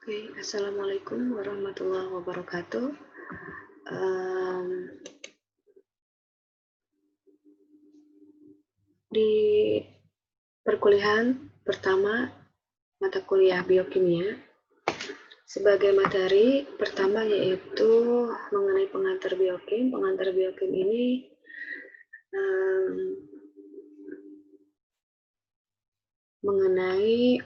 Oke, Assalamualaikum warahmatullahi wabarakatuh. Em, di perkuliahan pertama mata kuliah biokimia, sebagai materi pertama yaitu mengenai pengantar biokim. Pengantar biokim ini mengenai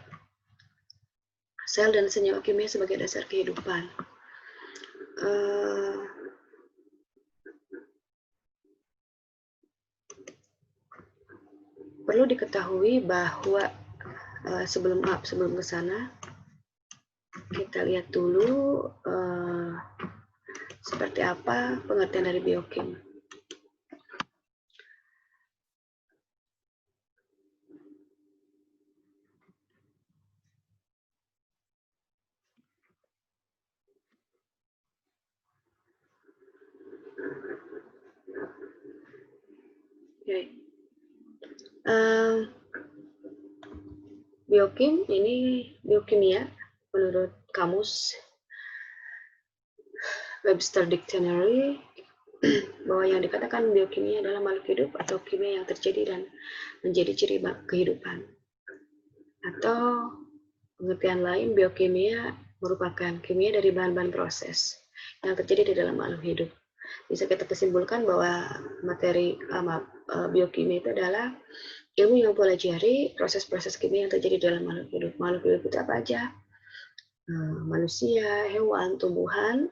sel dan senyawa kimia sebagai dasar kehidupan. Perlu diketahui bahwa sebelum ke sana, kita lihat dulu seperti apa pengertian dari biokim. Okay. Biokim ini biokimia menurut kamus Webster Dictionary bahwa yang dikatakan biokimia adalah makhluk hidup atau kimia yang terjadi dan menjadi ciri kehidupan. Atau pengertian lain, biokimia merupakan kimia dari bahan-bahan proses yang terjadi di dalam makhluk hidup. Bisa kita kesimpulkan bahwa materi biokimia itu adalah ilmu yang mempelajari proses-proses kimia yang terjadi dalam makhluk hidup. Makhluk hidup itu apa aja? Manusia, hewan, tumbuhan,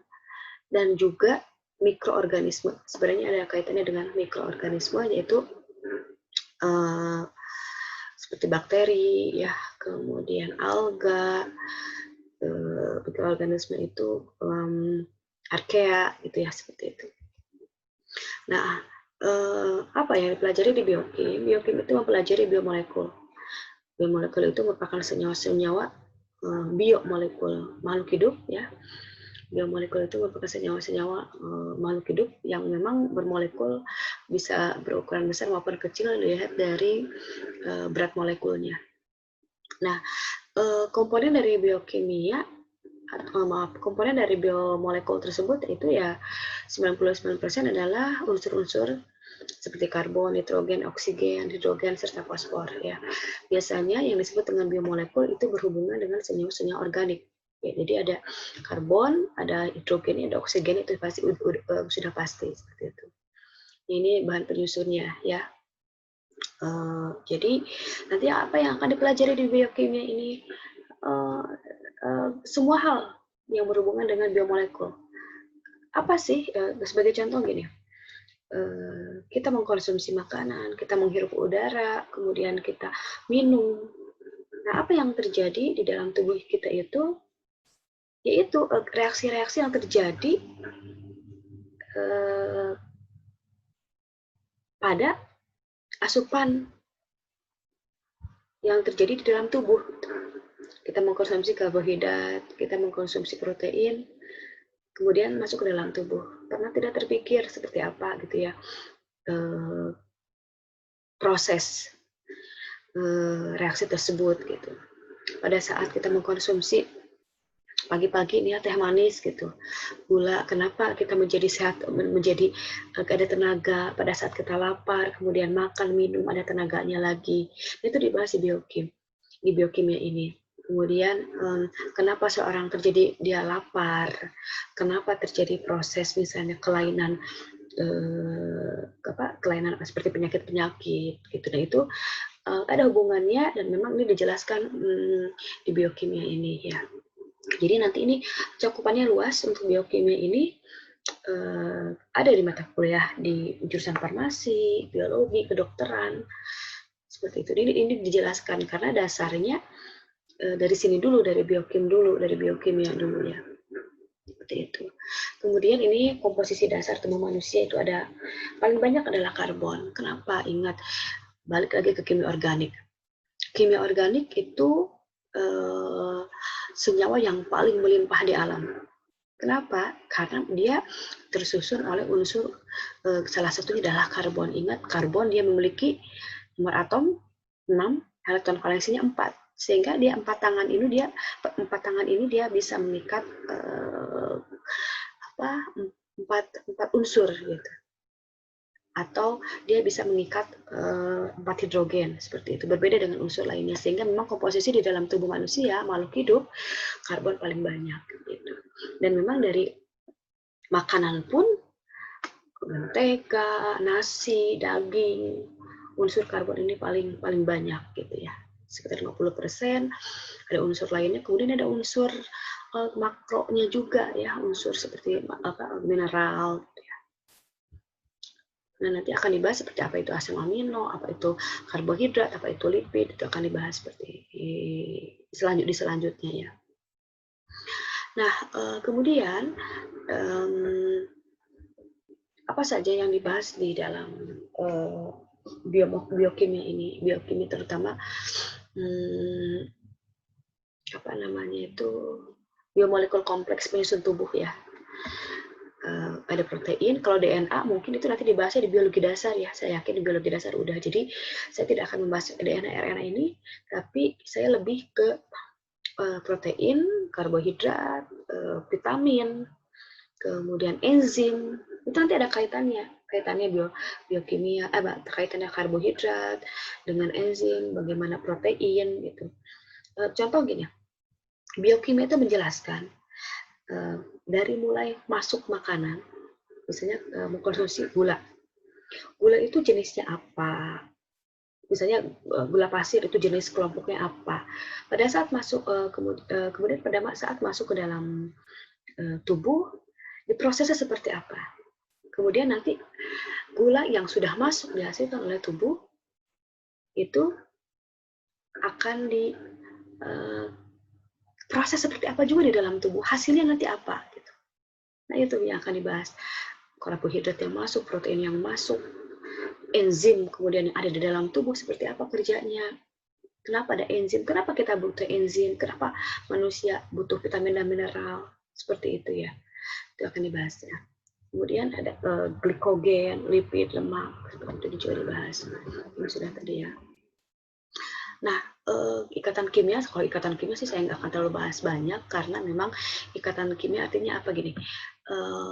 dan juga mikroorganisme. Sebenarnya ada kaitannya dengan mikroorganisme, yaitu seperti bakteri, ya, kemudian alga, mikroorganisme itu archaea, gitu ya, seperti itu. Nah, apa yang dipelajari di biokim? Biokim itu mempelajari biomolekul. Biomolekul itu merupakan senyawa-senyawa biomolekul makhluk hidup, ya. Biomolekul itu merupakan senyawa-senyawa makhluk hidup yang memang bermolekul, bisa berukuran besar maupun kecil dilihat dari berat molekulnya. Nah, komponen dari biokimia komponen dari biomolekul tersebut itu ya 99% adalah unsur-unsur seperti karbon, nitrogen, oksigen, hidrogen, serta fosfor, ya. Biasanya yang disebut dengan biomolekul itu berhubungan dengan senyawa-senyawa organik. Ya, jadi ada karbon, ada hidrogen, ada oksigen, itu pasti sudah pasti seperti itu. Ini bahan penyusunnya, ya. Jadi nanti apa yang akan dipelajari di biokimia ini? Semua hal yang berhubungan dengan biomolekul. Apa sih? Sebagai contoh gini, kita mengkonsumsi makanan, kita menghirup udara, kemudian kita minum. Nah, apa yang terjadi di dalam tubuh kita itu? Yaitu reaksi-reaksi yang terjadi pada asupan yang terjadi di dalam tubuh. Kita mengkonsumsi karbohidrat, kita mengkonsumsi protein, kemudian masuk ke dalam tubuh. Karena tidak terpikir seperti apa gitu ya proses reaksi tersebut gitu. Pada saat kita mengkonsumsi pagi-pagi ini ya teh manis gitu, gula, kenapa kita menjadi sehat, menjadi ada tenaga pada saat kita lapar, kemudian makan, minum, ada tenaganya lagi. Itu dibahas di biokim, di biokimia ini. Kemudian kenapa seorang terjadi dia lapar, kenapa terjadi proses misalnya kelainan kelainan seperti penyakit-penyakit gitu. Nah itu ada hubungannya dan memang ini dijelaskan di biokimia ini, ya. Jadi nanti ini cakupannya luas untuk biokimia ini, ada di mata kuliah di jurusan farmasi, biologi, kedokteran, seperti itu. Ini dijelaskan karena dasarnya dari sini dulu, dari biokim dulu, dari biokimia dulu, ya. Seperti itu. Kemudian ini komposisi dasar tubuh manusia itu ada paling banyak adalah karbon. Kenapa? Ingat, balik lagi ke kimia organik. Kimia organik itu senyawa yang paling melimpah di alam. Kenapa? Karena dia tersusun oleh unsur salah satunya adalah karbon. Ingat, karbon dia memiliki nomor atom 6, elektron valensinya 4. Sehingga empat tangan ini dia bisa mengikat empat unsur gitu. Atau dia bisa mengikat 4 hidrogen seperti itu, berbeda dengan unsur lainnya, sehingga memang komposisi di dalam tubuh manusia, makhluk hidup, karbon paling banyak gitu. Dan memang dari makanan pun mentega, nasi, daging, unsur karbon ini paling banyak gitu ya, sekitar 50%. Ada unsur lainnya, kemudian ada unsur makronya juga ya, unsur seperti mineral. Nah, nanti akan dibahas seperti apa itu asam amino, apa itu karbohidrat, apa itu lipid, itu akan dibahas seperti di selanjutnya ya. Nah, kemudian apa saja yang dibahas di dalam biokimia ini? Biokimia terutama apa namanya itu biomolekul kompleks penyusun tubuh ya. Ada protein, kalau DNA mungkin itu nanti dibahasnya di biologi dasar ya, saya yakin di biologi dasar udah, jadi saya tidak akan membahas DNA, RNA ini, tapi saya lebih ke protein, karbohidrat, vitamin, kemudian enzim, itu nanti ada kaitannya biokimia, kaitannya karbohidrat dengan enzim, bagaimana protein gitu. Contoh gini, biokimia itu menjelaskan dari mulai masuk makanan, misalnya mengkonsumsi gula. Gula itu jenisnya apa? Misalnya gula pasir itu jenis kelompoknya apa? Pada saat masuk kemudian pada saat masuk ke dalam tubuh, diprosesnya seperti apa? Kemudian nanti gula yang sudah masuk dihasilkan oleh tubuh itu akan proses seperti apa juga di dalam tubuh, hasilnya nanti apa gitu. Nah, itu yang akan dibahas. Karbohidrat yang masuk, protein yang masuk, enzim kemudian yang ada di dalam tubuh seperti apa kerjanya. Kenapa ada enzim? Kenapa kita butuh enzim? Kenapa manusia butuh vitamin dan mineral? Seperti itu ya. Itu akan dibahas ya. Kemudian ada glikogen, lipid, lemak, seperti itu juga dibahas. Ini sudah tadi ya. Nah, ikatan kimia, kalau ikatan kimia sih saya nggak akan terlalu bahas banyak, karena memang ikatan kimia artinya apa gini,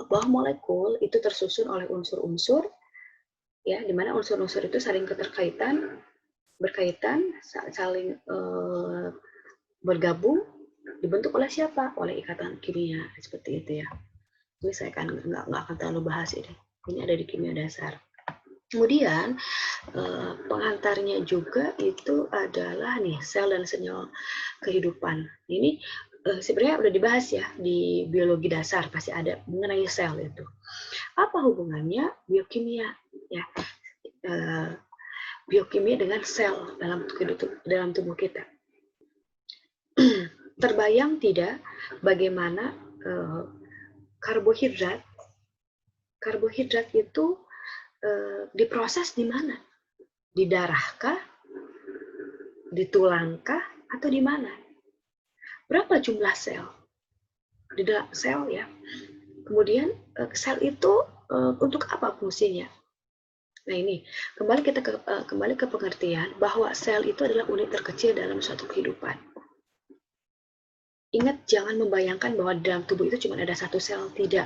bahwa molekul itu tersusun oleh unsur-unsur, ya, di mana unsur-unsur itu saling berkaitan, saling bergabung, dibentuk oleh siapa? Oleh ikatan kimia, seperti itu ya. Ini saya kan nggak akan terlalu bahas ini. Ini ada di kimia dasar. Kemudian pengantarnya juga itu adalah nih sel dan senyawa kehidupan. Ini sebenarnya udah dibahas ya di biologi dasar, pasti ada mengenai sel itu. Apa hubungannya biokimia ya? Biokimia dengan sel dalam tubuh kita. Terbayang tidak bagaimana karbohidrat itu diproses di mana? Di darah kah? Di tulang kah? Atau di mana? Berapa jumlah sel? Di dalam sel ya. Kemudian sel itu untuk apa fungsinya? Nah, ini kembali ke pengertian bahwa sel itu adalah unit terkecil dalam suatu kehidupan. Ingat, jangan membayangkan bahwa dalam tubuh itu cuma ada satu sel, tidak.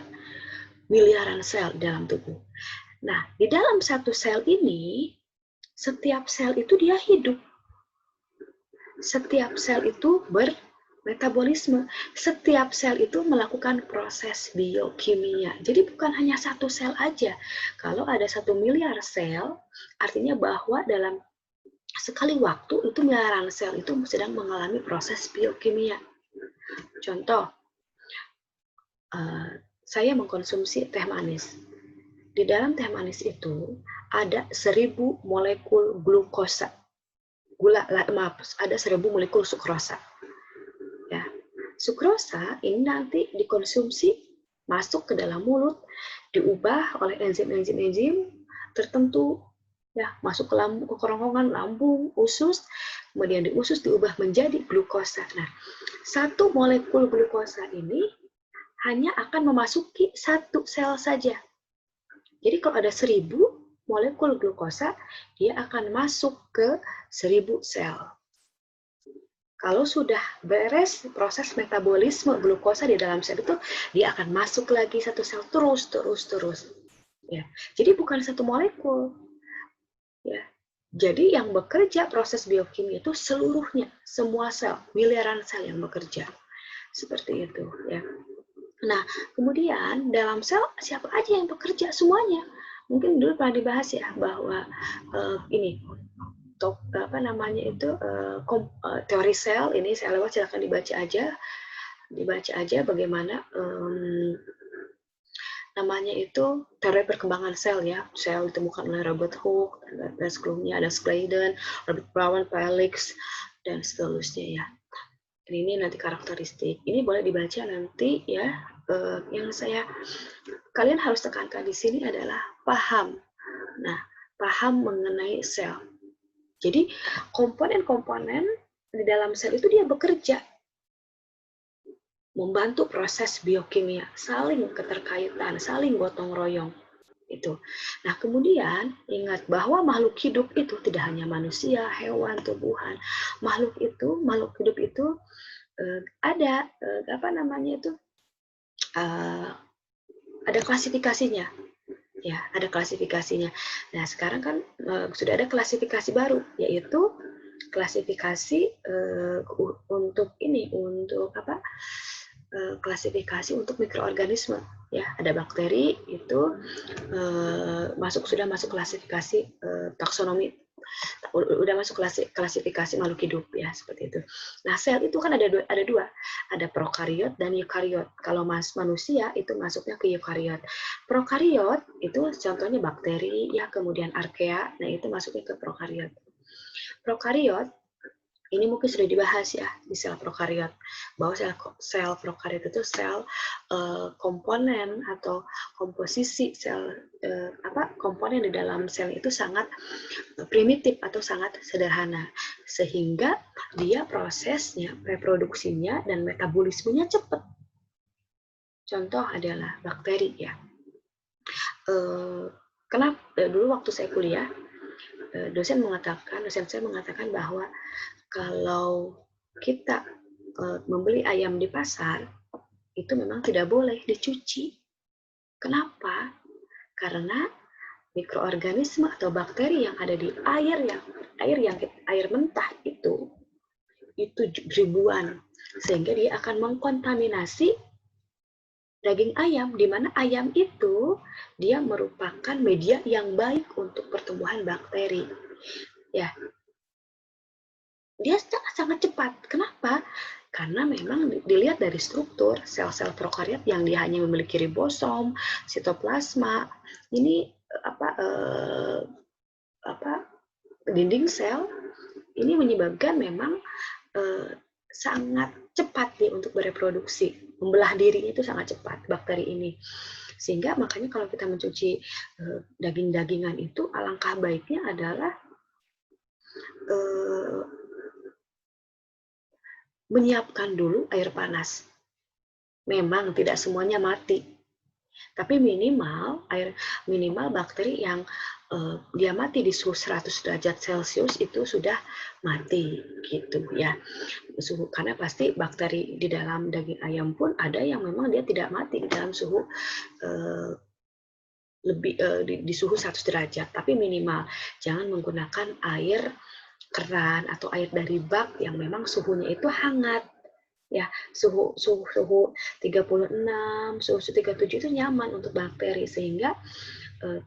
Miliaran sel dalam tubuh. Nah, di dalam satu sel ini, setiap sel itu dia hidup. Setiap sel itu bermetabolisme. Setiap sel itu melakukan proses biokimia. Jadi bukan hanya satu sel aja. Kalau ada 1 miliar sel, artinya bahwa dalam sekali waktu itu miliaran sel itu sedang mengalami proses biokimia. Contoh, saya mengkonsumsi teh manis. Di dalam teh manis itu ada 1000 molekul glukosa. Ada 1000 molekul sukrosa. Ya. Sukrosa ini nanti dikonsumsi, masuk ke dalam mulut, diubah oleh enzim tertentu, ya, masuk ke kerongkongan lambung, usus, kemudian di usus diubah menjadi glukosa. Nah, 1 molekul glukosa ini hanya akan memasuki 1 sel saja. Jadi kalau ada 1000 molekul glukosa, dia akan masuk ke 1000 sel. Kalau sudah beres proses metabolisme glukosa di dalam sel itu, dia akan masuk lagi satu sel terus. Ya, jadi bukan satu molekul. Ya, jadi yang bekerja proses biokimia itu seluruhnya, semua sel, miliaran sel yang bekerja. Seperti itu, ya. Nah, kemudian dalam sel siapa aja yang bekerja? Semuanya. Mungkin dulu pernah dibahas ya bahwa ini teori sel ini saya lewat, silakan dibaca aja bagaimana namanya itu teori perkembangan sel ya. Sel ditemukan oleh Robert Hooke, dan sebelumnya ada Sladen, Robert Brown, Felix, dan seterusnya ya. Ini nanti karakteristik. Ini boleh dibaca nanti ya. Yang kalian harus tekankan di sini adalah paham. Nah, paham mengenai sel. Jadi komponen-komponen di dalam sel itu dia bekerja membantu proses biokimia, saling keterkaitan, saling gotong royong. Itu. Nah, kemudian ingat bahwa makhluk hidup itu tidak hanya manusia, hewan, tumbuhan. Makhluk hidup itu ada ada klasifikasinya. Ya, ada klasifikasinya. Nah, sekarang kan sudah ada klasifikasi baru, yaitu klasifikasi untuk klasifikasi untuk mikroorganisme ya. Ada bakteri itu sudah masuk klasifikasi taksonomi, udah masuk klasifikasi makhluk hidup ya, seperti itu. Nah, sel itu kan ada dua, ada prokariot dan eukariot. Kalau manusia itu masuknya ke eukariot. Prokariot itu contohnya bakteri ya, kemudian archaea. Nah, itu masuknya ke prokariot. Prokariot ini mungkin sudah dibahas ya di sel prokariot, bahwa sel prokariot itu sel komponen atau komposisi sel komponen di dalam sel itu sangat primitif atau sangat sederhana, sehingga dia prosesnya, reproduksinya dan metabolismenya cepat. Contoh adalah bakteri ya. Kenapa dulu waktu saya kuliah, dosen saya mengatakan bahwa kalau kita membeli ayam di pasar, itu memang tidak boleh dicuci. Kenapa? Karena mikroorganisme atau bakteri yang ada di air mentah itu ribuan, sehingga dia akan mengkontaminasi daging ayam, di mana ayam itu dia merupakan media yang baik untuk pertumbuhan bakteri. Ya, dia sangat cepat. Kenapa? Karena memang dilihat dari struktur sel-sel prokariot yang dia hanya memiliki ribosom, sitoplasma. Ini dinding sel ini menyebabkan memang sangat cepat dia untuk bereproduksi. Membelah dirinya itu sangat cepat bakteri ini. Sehingga makanya kalau kita mencuci daging-dagingan itu, alangkah baiknya adalah menyiapkan dulu air panas. Memang tidak semuanya mati, tapi minimal bakteri yang dia mati di suhu 100 derajat Celcius itu sudah mati gitu ya. Karena pasti bakteri di dalam daging ayam pun ada yang memang dia tidak mati di dalam suhu di suhu 100 derajat, tapi minimal jangan menggunakan air keran atau air dari bak yang memang suhunya itu hangat ya. Suhu 36, suhu 37 itu nyaman untuk bakteri, sehingga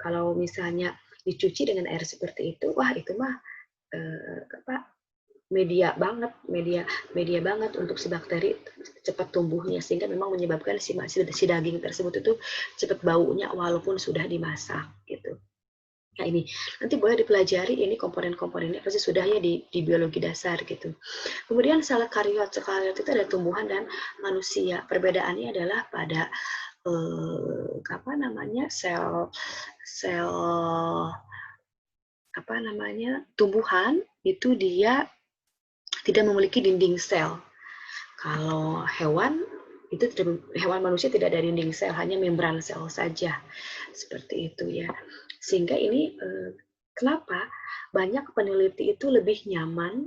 kalau misalnya dicuci dengan air seperti itu, wah itu mah media banget untuk si bakteri cepat tumbuhnya, sehingga memang menyebabkan si daging tersebut itu cepat baunya walaupun sudah dimasak gitu. Nah, ini nanti boleh dipelajari, ini komponen-komponennya pasti sudah ya di biologi dasar gitu. Kemudian sel kariot itu ada tumbuhan dan manusia. Perbedaannya adalah pada tumbuhan itu dia tidak memiliki dinding sel. Kalau hewan manusia tidak ada dinding sel, hanya membran sel saja. Seperti itu ya. Sehingga ini kenapa banyak peneliti itu lebih nyaman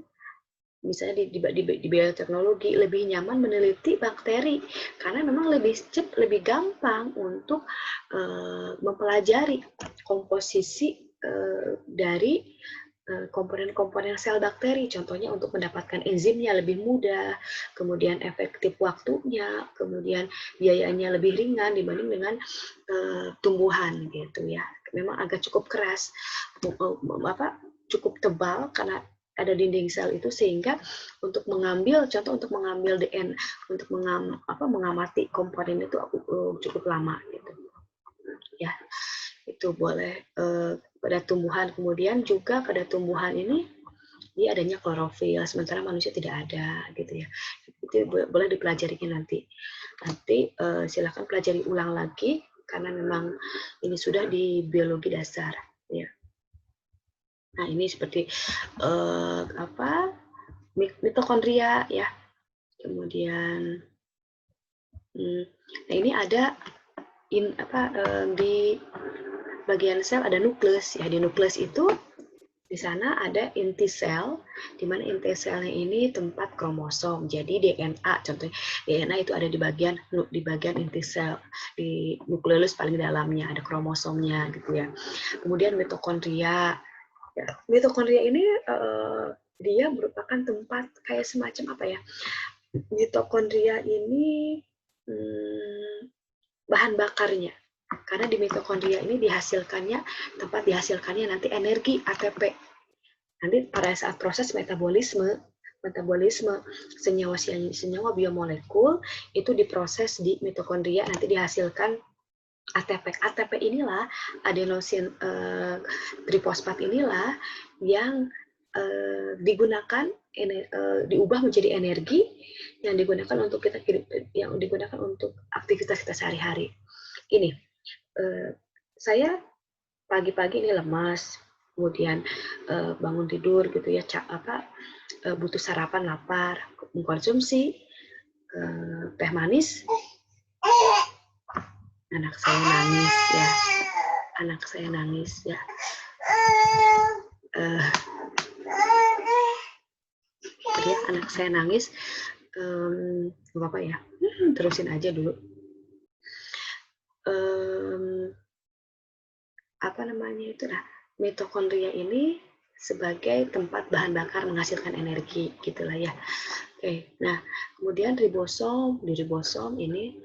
misalnya di bioteknologi lebih nyaman meneliti bakteri karena memang lebih gampang untuk mempelajari komposisi dari komponen-komponen sel bakteri, contohnya untuk mendapatkan enzimnya lebih mudah, kemudian efektif waktunya, kemudian biayanya lebih ringan dibanding dengan tumbuhan gitu ya. Memang agak cukup keras, cukup tebal karena ada dinding sel itu sehingga untuk mengambil DNA, untuk mengamati komponen itu cukup lama gitu ya. Itu boleh pada tumbuhan. Kemudian juga pada tumbuhan ini dia adanya klorofil, sementara manusia tidak ada gitu ya. Itu boleh dipelajari nanti. Silakan pelajari ulang lagi karena memang ini sudah di biologi dasar ya. Nah, ini seperti mitokondria ya. Kemudian nah ini ada di bagian sel ada nukleus ya. Di nukleus itu di sana ada inti sel, di mana inti selnya ini tempat kromosom. Jadi DNA, contohnya DNA itu ada di bagian inti sel, di nukleus paling dalamnya ada kromosomnya gitu ya. Kemudian mitokondria. Ya, mitokondria ini dia merupakan tempat kayak semacam apa ya? Mitokondria ini bahan bakarnya. Karena di mitokondria ini tempat dihasilkannya nanti energi ATP. Nanti pada saat proses metabolisme senyawa biomolekul itu diproses di mitokondria, nanti dihasilkan ATP. ATP inilah adenosin trifosfat inilah yang digunakan diubah menjadi energi yang digunakan untuk aktivitas kita sehari-hari. Ini saya pagi-pagi ini lemas, kemudian bangun tidur gitu ya, butuh sarapan, lapar, mengkonsumsi teh manis, anak saya nangis ya. Anak saya nangis, nggak apa-apa ya, terusin aja dulu. Mitokondria ini sebagai tempat bahan bakar menghasilkan energi gitulah ya. Oke, nah kemudian ribosom ini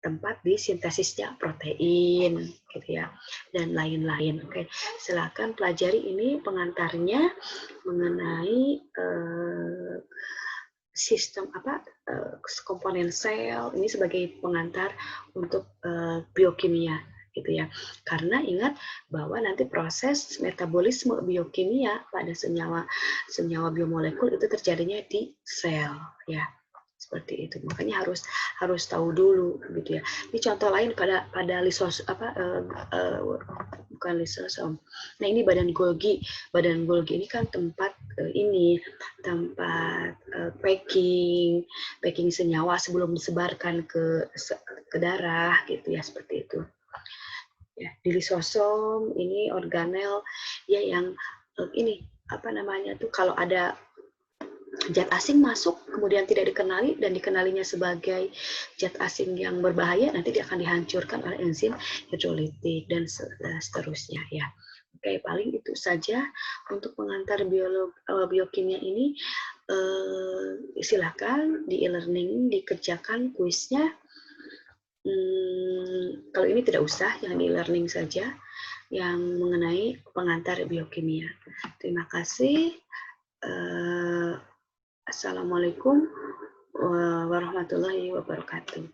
tempat disintesisnya protein gitu ya, dan lain-lain. Oke, silakan pelajari ini pengantarnya mengenai sistem komponen sel ini sebagai pengantar untuk biokimia gitu ya. Karena ingat bahwa nanti proses metabolisme biokimia pada senyawa biomolekul itu terjadinya di sel ya. Seperti itu. Makanya harus tahu dulu gitu ya. Ini contoh lain pada bukan lisosom. Nah, ini badan Golgi. Badan Golgi ini kan tempat packing senyawa sebelum disebarkan ke darah gitu ya, seperti itu. Ya, di lisosom ini organel ya yang kalau ada zat asing masuk kemudian tidak dikenali dan dikenalinya sebagai zat asing yang berbahaya, nanti dia akan dihancurkan oleh enzim hidrolitik dan seterusnya ya. Oke, paling itu saja untuk pengantar biokimia ini. Silakan di e-learning dikerjakan kuisnya. Kalau ini tidak usah, yang di e-learning saja yang mengenai pengantar biokimia. Terima kasih. Assalamualaikum warahmatullahi wabarakatuh.